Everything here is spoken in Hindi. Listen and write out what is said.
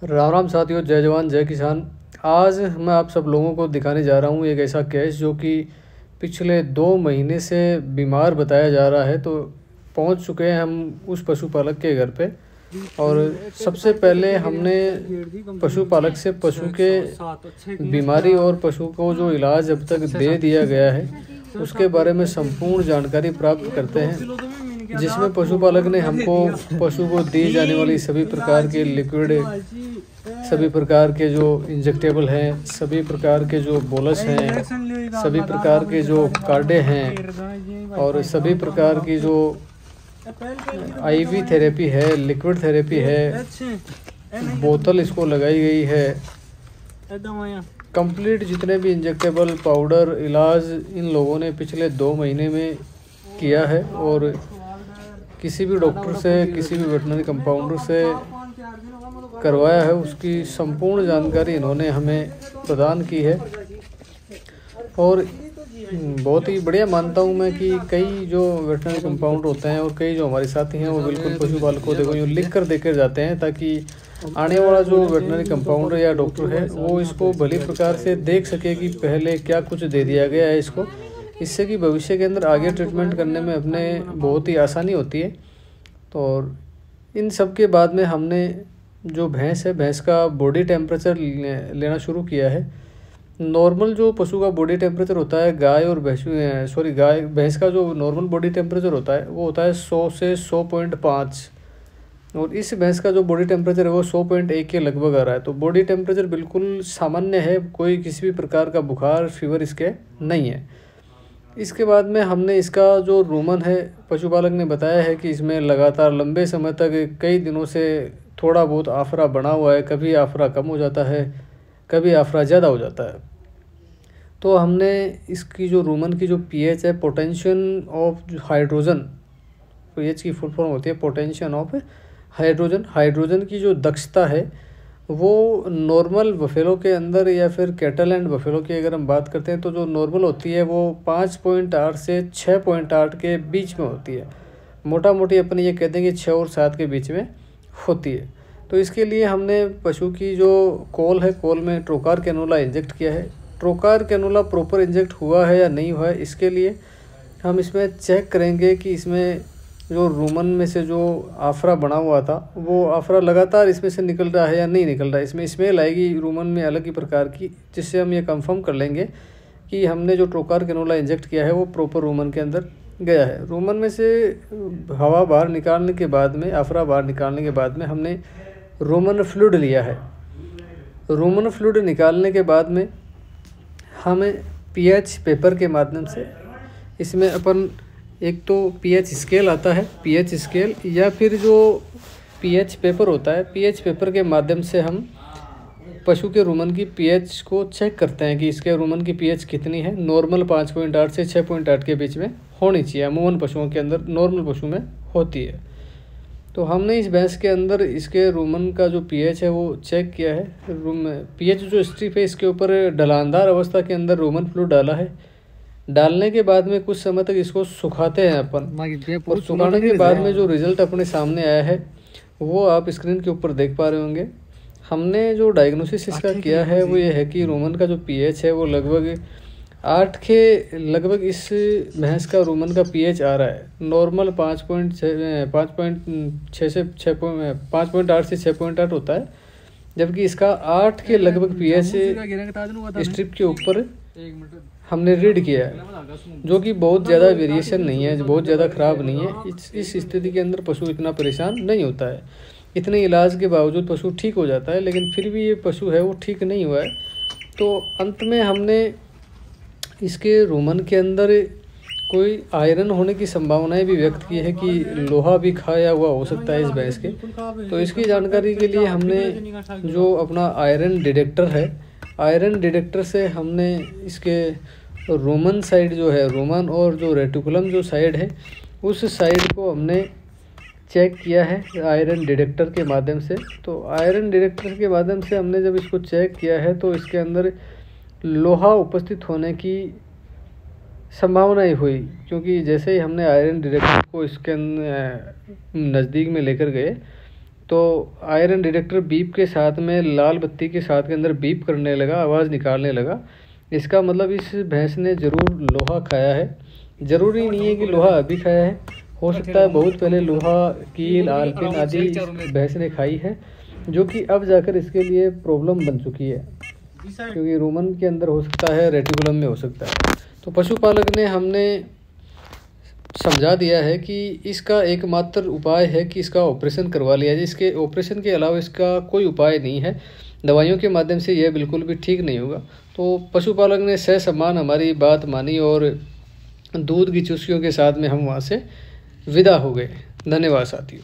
राम राम साथियों, जय जवान जय किसान। आज मैं आप सब लोगों को दिखाने जा रहा हूँ एक ऐसा केस जो कि पिछले 2 महीने से बीमार बताया जा रहा है। तो पहुँच चुके हैं हम उस पशुपालक के घर पे। और सबसे पहले हमने पशुपालक से पशु के बीमारी और पशु को जो इलाज अब तक दे दिया गया है उसके बारे में संपूर्ण जानकारी प्राप्त करते हैं, जिसमें पशुपालक ने हमको पशु को दी जाने वाली सभी प्रकार के लिक्विड, सभी प्रकार के जो इंजेक्टेबल हैं, सभी प्रकार के जो बोलस हैं, सभी प्रकार के जो कार्डे हैं और सभी प्रकार की जो आईवी थेरेपी है, लिक्विड थेरेपी है, बोतल इसको लगाई गई है। कंप्लीट जितने भी इंजेक्टेबल पाउडर इलाज इन लोगों ने पिछले 2 महीने में किया है और किसी भी डॉक्टर से, किसी भी वेटनरी कंपाउंडर से करवाया है, उसकी संपूर्ण जानकारी इन्होंने हमें प्रदान की है। और बहुत ही बढ़िया मानता हूँ मैं कि कई जो वेटनरी कंपाउंडर होते हैं और कई जो हमारे साथी हैं वो बिल्कुल पशुपालकों देखो यूँ लिख कर देकर जाते हैं, ताकि आने वाला जो वेटनरी कंपाउंडर या डॉक्टर है वो इसको भली प्रकार से देख सके कि पहले क्या कुछ दे दिया गया है इसको, इससे कि भविष्य के अंदर आगे ट्रीटमेंट करने में अपने बहुत ही आसानी होती है। तो इन सब के बाद में हमने जो भैंस है, भैंस का बॉडी टेम्परेचर लेना शुरू किया है। नॉर्मल जो पशु का बॉडी टेम्परेचर होता है, भैंस का जो नॉर्मल बॉडी टेम्परेचर होता है वो होता है 100 से 100.5 और इस भैंस का जो बॉडी टेम्परेचर है वो 100.1 के लगभग आ रहा है। तो बॉडी टेम्परेचर बिल्कुल सामान्य है, कोई किसी भी प्रकार का बुखार फीवर इसके नहीं है। इसके बाद में हमने इसका जो रूमन है, पशुपालक ने बताया है कि इसमें लगातार लंबे समय तक कई दिनों से थोड़ा बहुत आफरा बना हुआ है, कभी आफरा कम हो जाता है, कभी आफरा ज़्यादा हो जाता है। तो हमने इसकी जो रूमन की जो पीएच है, पोटेंशियल ऑफ हाइड्रोजन, पीएच की फुल फॉर्म होती है पोटेंशियल ऑफ हाइड्रोजन। हाइड्रोजन की जो दक्षता है वो नॉर्मल बफेलो के अंदर या फिर कैटल एंड बफेलो की अगर हम बात करते हैं तो जो नॉर्मल होती है वो 5.8 से 6.8 के बीच में होती है। मोटा मोटी अपन ये कहते हैं कि 6 और 7 के बीच में होती है। तो इसके लिए हमने पशु की जो कोल है, कोल में ट्रोकार कैनोला इंजेक्ट किया है। ट्रोकार कैनोला प्रॉपर इंजेक्ट हुआ है या नहीं हुआ है, इसके लिए हम इसमें चेक करेंगे कि इसमें जो रूमन में से जो आफरा बना हुआ था वो आफरा लगातार इसमें से निकल रहा है या नहीं निकल रहा है। इसमें स्मेल आएगी रूमन में अलग ही प्रकार की, जिससे हम ये कंफर्म कर लेंगे कि हमने जो ट्रोकार कैनोला इंजेक्ट किया है वो प्रॉपर रूमन के अंदर गया है। रूमन में से हवा बाहर निकालने के बाद में, आफरा बाहर निकालने के बाद में हमने रूमन फ्लूइड लिया है। रूमन फ्लूइड निकालने के बाद में हमें पीएच पेपर के माध्यम से, इसमें अपन एक तो पीएच स्केल आता है, पीएच स्केल, या फिर जो पीएच पेपर होता है, पीएच पेपर के माध्यम से हम पशु के रूमन की पीएच को चेक करते हैं कि इसके रूमन की पीएच कितनी है। नॉर्मल 5.8 से 6.8 के बीच में होनी चाहिए, अमूमन पशुओं के अंदर, नॉर्मल पशु में होती है। तो हमने इस भैंस के अंदर इसके रूमन का जो पीएच है वो चेक किया है। पीएच जो स्ट्रिप है इसके ऊपर ढलानदार अवस्था के अंदर रूमन फ्लूइड डाला है। डालने के बाद में कुछ समय तक इसको सुखाते हैं अपन, और सुखाने के बाद में जो रिजल्ट अपने सामने आया है वो आप स्क्रीन के ऊपर देख पा रहे होंगे। हमने जो डायग्नोसिस इसका किया है वो ये है कि रूमन का जो पीएच है वो लगभग 8 के लगभग इस भैंस का रूमन का पीएच आ रहा है। नॉर्मल 5.8 से 6.8 होता है, जबकि इसका 8 के लगभग पीएच स्ट्रिप के ऊपर हमने रीड किया है, जो कि बहुत ज़्यादा वेरिएशन नहीं है, बहुत ज़्यादा ख़राब नहीं है। इस स्थिति के अंदर पशु इतना परेशान नहीं होता है। इतने इलाज के बावजूद पशु ठीक हो जाता है, लेकिन फिर भी ये पशु है वो ठीक नहीं हुआ है। तो अंत में हमने इसके रूमन के अंदर कोई आयरन होने की संभावनाएं भी व्यक्त की है कि लोहा भी खाया हुआ हो सकता है इस भैंस के। तो इसकी जानकारी के लिए हमने जो अपना आयरन डिटेक्टर है, आयरन डिटेक्टर से हमने इसके रोमन साइड जो है, रोमन और जो रेटिकुलम जो साइड है उस साइड को हमने चेक किया है आयरन डिटेक्टर के माध्यम से। तो आयरन डिटेक्टर के माध्यम से हमने जब इसको चेक किया है तो इसके अंदर लोहा उपस्थित होने की संभावना ही हुई, क्योंकि जैसे ही हमने आयरन डिटेक्टर को इसके नज़दीक में लेकर गए तो आयरन डिटेक्टर बीप के साथ में लाल बत्ती के साथ के अंदर बीप करने लगा, आवाज़ निकालने लगा। इसका मतलब इस भैंस ने ज़रूर लोहा खाया है। ज़रूरी नहीं है कि लोहा अभी खाया है, हो सकता है बहुत पहले लोहा, कील, आलपिन आदि भैंस ने खाई है, जो कि अब जाकर इसके लिए प्रॉब्लम बन चुकी है, क्योंकि रूमन के अंदर हो सकता है, रेटिकुलम में हो सकता है। तो पशुपालक ने हमने समझा दिया है कि इसका एकमात्र उपाय है कि इसका ऑपरेशन करवा लिया जाए। इसके ऑपरेशन के अलावा इसका कोई उपाय नहीं है। दवाइयों के माध्यम से यह बिल्कुल भी ठीक नहीं होगा। तो पशुपालक ने ससम्मान हमारी बात मानी और दूध की चुस्कियों के साथ में हम वहाँ से विदा हो गए। धन्यवाद साथियों।